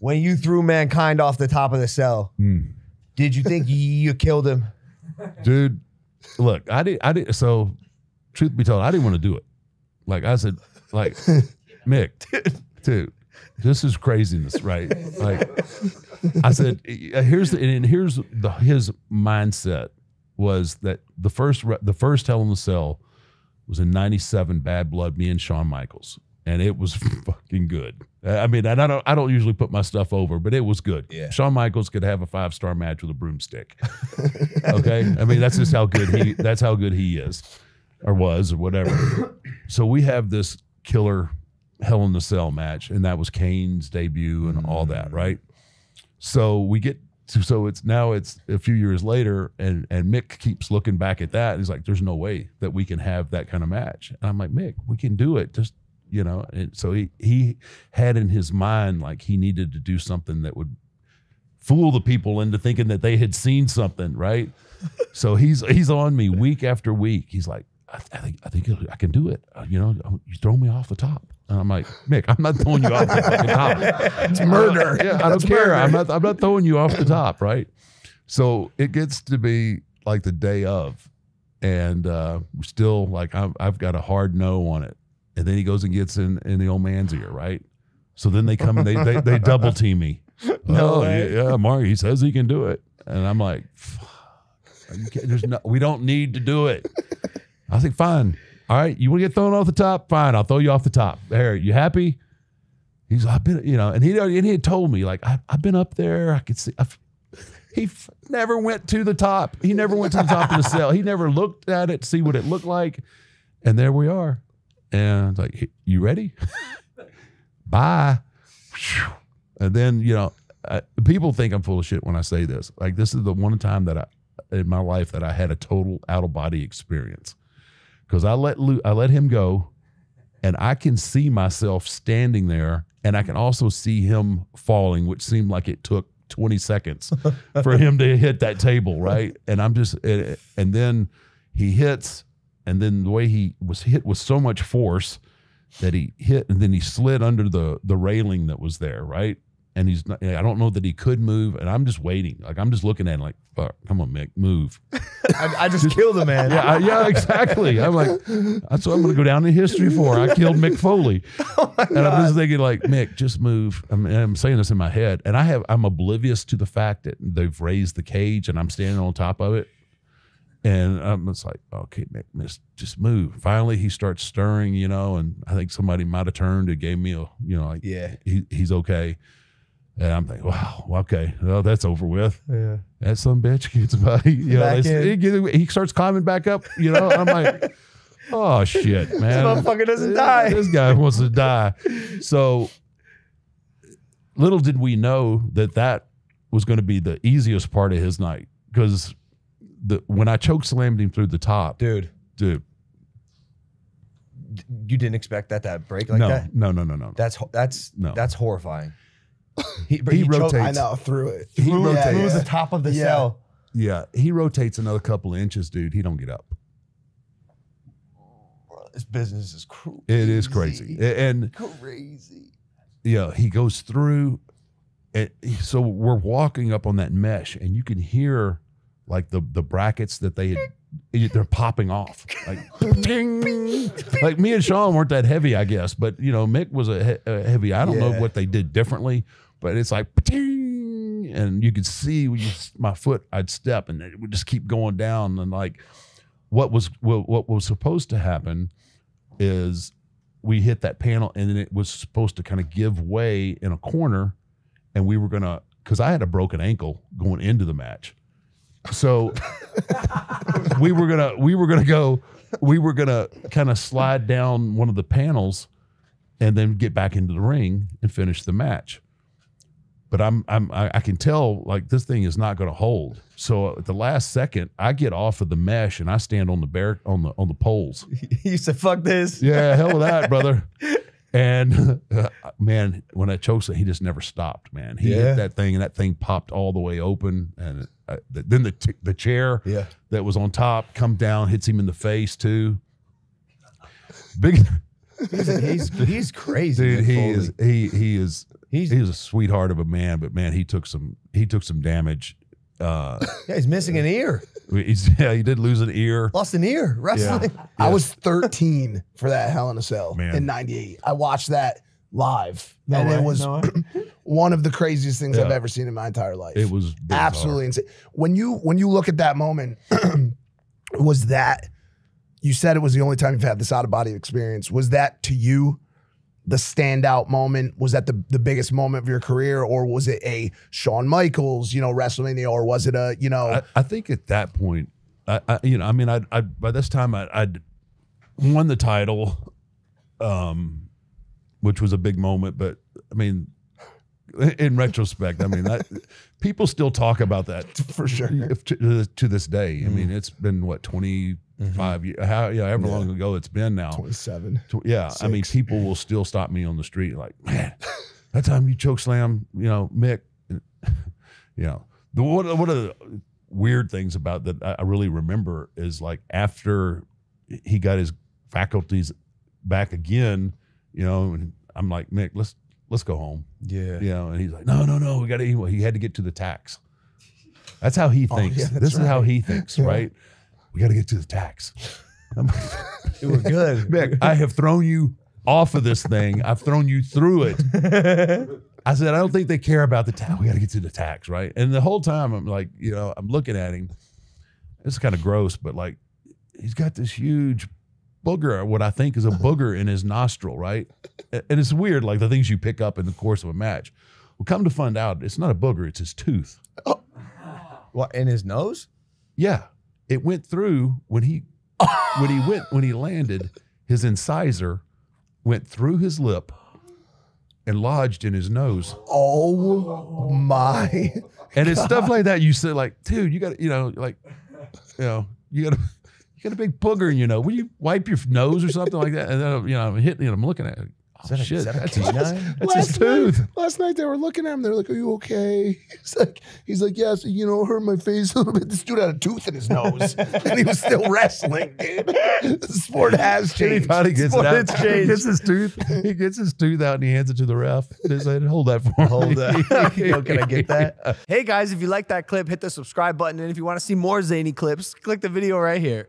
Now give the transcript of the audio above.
when you threw Mankind off the top of the cell, did you think you killed him? Dude, look, I did. So, truth be told, I didn't want to do it. Like I said, like, Mick, dude, this is craziness, right? Like, I said, his mindset was that the first Hell in the Cell was in '97, Bad Blood, me and Shawn Michaels, and it was fucking good. I mean, and I don't usually put my stuff over, but it was good. Yeah. Shawn Michaels could have a 5-star match with a broomstick. Okay, I mean that's just how good he is, or was, or whatever. So we have this killer Hell in the Cell match, and that was Kane's debut and all that, right? So we get to, so it's a few years later, and Mick keeps looking back at that, and he's like, "There's no way that we can have that kind of match." And I'm like, "Mick, we can do it. Just." You know, and so he had in his mind like he needed to do something that would fool the people into thinking that they had seen something, right? So he's on me week after week. He's like, I think I can do it. You know, you throw me off the top, and I'm like, Mick, I'm not throwing you off the fucking top. It's murder. I don't care. I'm not throwing you off the top, right? So it gets to be like the day of, and we're still like I've got a hard no on it. And then he goes and gets in the old man's ear, right? So then they come and they double team me. Yeah, Mark, he says he can do it. And I'm like, fuck, we don't need to do it. I was like, fine. All right, you want to get thrown off the top? Fine, I'll throw you off the top. There, you happy? He's like, I've been, you know, and he had told me, like, I've been up there. I could see. He never went to the top. He never went to the top of the cell. He never looked at it to see what it looked like. And there we are. And I was like, you ready? Bye. And then, you know, people think I'm full of shit when I say this. Like, this is the one time that in my life that I had a total out-of-body experience. Because I let him go, and I can see myself standing there, and I can also see him falling, which seemed like it took 20 seconds for him to hit that table, right? And I'm just, and then he hits, and then the way he was hit with so much force that he hit, and then he slid under the railing that was there, right? And he's not, I don't know that he could move, and I'm just waiting. Like, I'm just looking at him like, fuck, come on, Mick, move. I just killed a man. Yeah, exactly. I'm like, that's what I'm going to go down in history for. I killed Mick Foley. Oh my God. And I'm just thinking like, Mick, just move. I'm saying this in my head, and I'm oblivious to the fact that they've raised the cage, and I'm standing on top of it. And I'm just like, okay, Mick, just move. Finally, he starts stirring, you know, and I think somebody might have turned and gave me a, you know, like, yeah, he's okay. And I'm thinking, wow, okay, well, that's over with. Yeah, that some bitch gets about, you know, he starts climbing back up. You know, I'm like, oh shit, man, this motherfucker doesn't die. This guy wants to die. So little did we know that was going to be the easiest part of his night, because when I choke slammed him through the top, dude, you didn't expect that break like that? No. That's horrifying. He rotates. I know, through it. Through the top of the cell. Yeah, he rotates another couple of inches, dude. He don't get up. This business is crazy. It is crazy. And crazy. Yeah, he goes through, and so we're walking up on that mesh, and you can hear like the brackets that they're popping off, like ding. Like me and Sean weren't that heavy, I guess, but you know, Mick was a heavy. I don't know what they did differently, but it's like ding, and you could see my foot. I'd step, and it would just keep going down. And like, what was supposed to happen is we hit that panel, and then it was supposed to kind of give way in a corner, and we were gonna, because I had a broken ankle going into the match. So we were gonna kind of slide down one of the panels and then get back into the ring and finish the match. But I can tell like this thing is not gonna hold. So at the last second, I get off of the mesh and I stand on the poles. You said, "Fuck this." Yeah, hell with that, brother. And man, when that chokes, he just never stopped, man. He hit that thing, and that thing popped all the way open. And then the chair that was on top come down, hits him in the face too. He's crazy. Dude, Mick he is a sweetheart of a man, but man, he took some damage. Yeah, he's missing an ear. He did lose an ear. Lost an ear wrestling. Yeah. I was 13 for that Hell in a Cell in '98. I watched that live, it was one of the craziest things I've ever seen in my entire life. It was absolutely insane. When you look at that moment, was that, you said it was the only time you've had this out of body experience? Was that to you the standout moment? Was that the biggest moment of your career, or was it a Shawn Michaels, WrestleMania, or was it a, I think at that point, I by this time I'd won the title, which was a big moment. But I mean, in retrospect, I mean, people still talk about that for sure to this day. I mean, it's been what, 25 years, however long ago it's been now. 27. Yeah, 6. I mean, people will still stop me on the street like, man, that time you choke slam, Mick. One of the weird things about that I really remember is, like, after he got his faculties back again, and I'm like, Mick, let's go home. Yeah. And he's like, no, we got to. He had to get to the tax. That's how he thinks. Yeah, this is how he thinks, right? We got to get to the tax. You were good. Mick, I have thrown you off of this thing. I've thrown you through it. I said, I don't think they care about the tax. We got to get to the tax, right? And the whole time I'm like, I'm looking at him. It's kind of gross, but like, he's got this huge booger, what I think is a booger in his nostril, right? And it's weird, like the things you pick up in the course of a match. Well, come to find out, it's not a booger, it's his tooth. Oh. What, in his nose? Yeah. It went through when he landed, his incisor went through his lip and lodged in his nose. Oh my. And it's stuff like that. You say, like, dude, you got you got a big booger in your nose. Will you wipe your nose or something like that? And then, I'm hitting it. I'm looking at it. Oh, shit, that's his tooth. Last night they were looking at him. They're like, "Are you okay?" He's like, "Yes, hurt my face a little bit." This dude had a tooth in his nose, and he was still wrestling, dude. The sport has changed. Anybody gets it out. Changed. He gets his tooth out and he hands it to the ref. They said, "Hold that for me." Hold that. Can I get that? Hey guys, if you like that clip, hit the subscribe button, and if you want to see more zany clips, click the video right here.